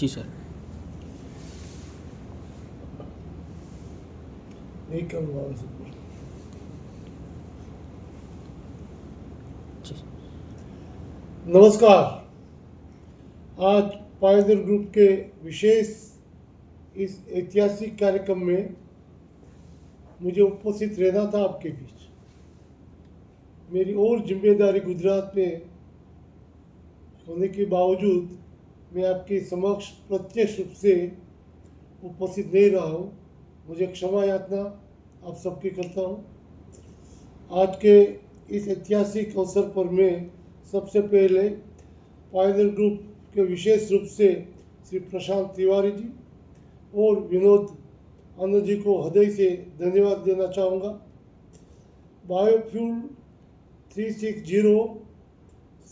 जी sir. नहीं करूँगा वैसे कुछ। जी नमस्कार। आज पायदर ग्रुप के विशेष इस ऐतिहासिक कार्यक्रम में मुझे उपस्थित रहना था आपके बीच। मेरी और जिम्मेदारी गुजरात में होने के बावजूद मैं आपके समक्ष प्रत्यक्ष रूप से उपस्थित नहीं रहा हूँ। मुझे क्षमा याचना आप सबकी करता हूँ। आज के इस ऐतिहासिक अवसर पर मैं सबसे पहले पायदर ग्रुप के विशेष रूप से श्री प्रशांत तिवारी जी और विनोद आनंद जी को हृदय से धन्यवाद देना चाहूँगा। बायोफ्यूल 360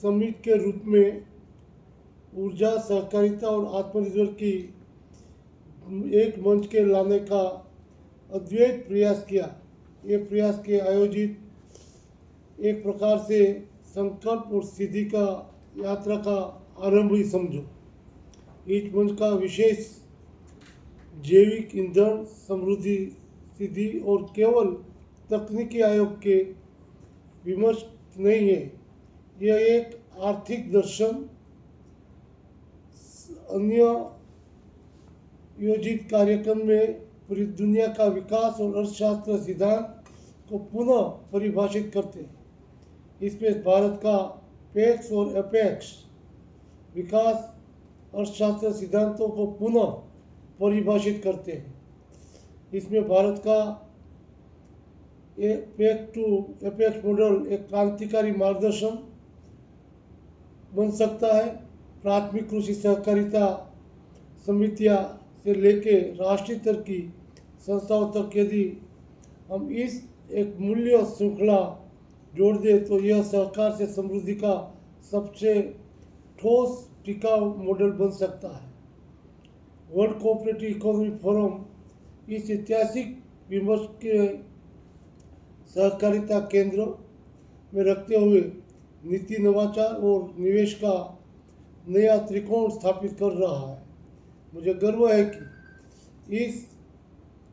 समिट के रूप में ऊर्जा, सहकारिता और आत्मनिर्भर की एक मंच के लाने का अद्वैत प्रयास किया। ये प्रयास के आयोजित एक प्रकार से संकल्प और सिद्धि का यात्रा का आरंभ ही समझो। इस मंच का विशेष जैविक ईंधन समृद्धि सिद्धि और केवल तकनीकी आयोग के विमर्श नहीं है। यह एक आर्थिक दर्शन, अन्य योजित कार्यक्रम में पूरी दुनिया का विकास और अर्थशास्त्र सिद्धांत को पुनः परिभाषित करते हैं। इसमें भारत का पैक्स और अपेक्स विकास अर्थशास्त्र सिद्धांतों को पुनः परिभाषित करते हैं। इसमें भारत का पैक्स टू अपेक्स मॉडल एक क्रांतिकारी मार्गदर्शन बन सकता है। प्राथमिक कृषि सहकारिता समितियां से लेके राष्ट्रीय स्तर की संस्थाओं तक यदि हम इस एक मूल्य श्रृंखला जोड़ दे तो यह सहकार से समृद्धि का सबसे ठोस टिकाऊ मॉडल बन सकता है। वर्ल्ड कोऑपरेटिव इकोनॉमिक फोरम इस ऐतिहासिक विमर्श के सहकारिता केंद्र में रखते हुए नीति, नवाचार और निवेश का नया त्रिकोण स्थापित कर रहा है। मुझे गर्व है कि इस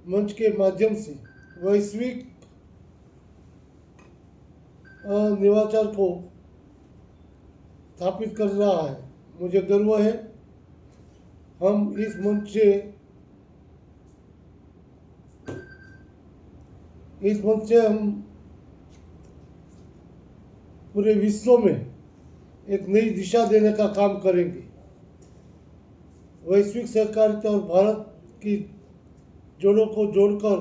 मंच के माध्यम से वैश्विक नवाचार को स्थापित कर रहा है। मुझे गर्व है हम इस मंच से हम पूरे विश्व में एक नई दिशा देने का काम करेंगे। वैश्विक सहकारिता और भारत की जोड़ों को जोड़कर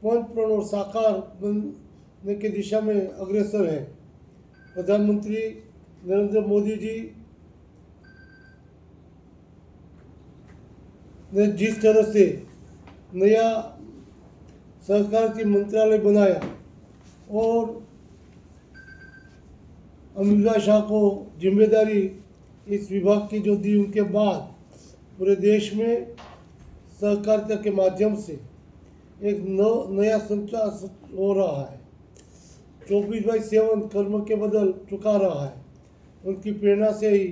पंचप्रण और साकार बनने की दिशा में अग्रसर है। प्रधानमंत्री नरेंद्र मोदी जी ने जिस तरह से नया सहकारिता मंत्रालय बनाया और अमित शाह को जिम्मेदारी इस विभाग की जो दी, उनके बाद पूरे देश में सहकारिता के माध्यम से एक नया संचार हो रहा है। 24/7 कर्म के बदल चुका रहा है। उनकी प्रेरणा से ही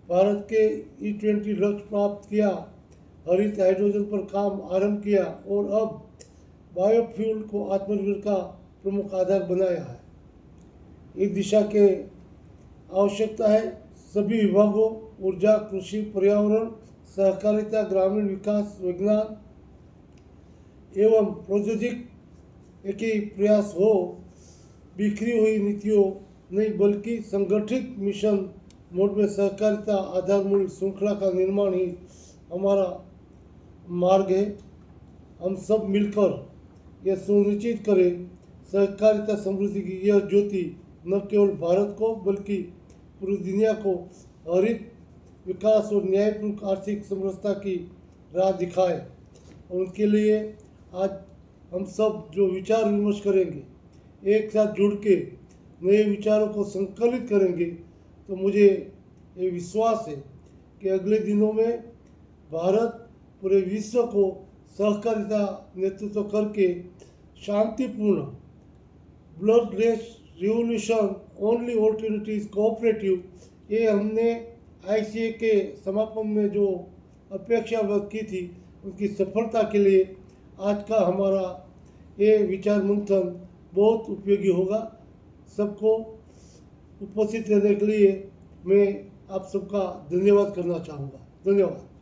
भारत के E20 लक्ष्य प्राप्त किया, हरित हाइड्रोजन पर काम आरंभ किया और अब बायोफ्यूल को आत्मनिर्भर का प्रमुख आधार बनाया है। इस दिशा के आवश्यकता है सभी विभागों, ऊर्जा, कृषि, पर्यावरण, सहकारिता, ग्रामीण विकास, विज्ञान एवं प्रौद्योगिक एक ही प्रयास हो। बिखरी हुई नीतियों नहीं बल्कि संगठित मिशन मोड में सहकारिता आधारमूल श्रृंखला का निर्माण ही हमारा मार्ग है। हम सब मिलकर यह सुनिश्चित करें सहकारिता समृद्धि की यह ज्योति न केवल भारत को बल्कि पूरी दुनिया को हरित विकास और न्यायपूर्ण आर्थिक समरसता की राह दिखाए। और उनके लिए आज हम सब जो विचार विमर्श करेंगे, एक साथ जुड़ के नए विचारों को संकलित करेंगे, तो मुझे ये विश्वास है कि अगले दिनों में भारत पूरे विश्व को सहकारिता नेतृत्व करके शांतिपूर्ण bloodless revolution only alternative cooperative, ये हमने ICA के समापन में जो अपेक्षा व्यक्त की थी, उनकी सफलता के लिए आज का हमारा ये विचार मंथन बहुत उपयोगी होगा। सबको उपस्थित रहने के लिए मैं आप सबका धन्यवाद करना चाहूँगा। धन्यवाद।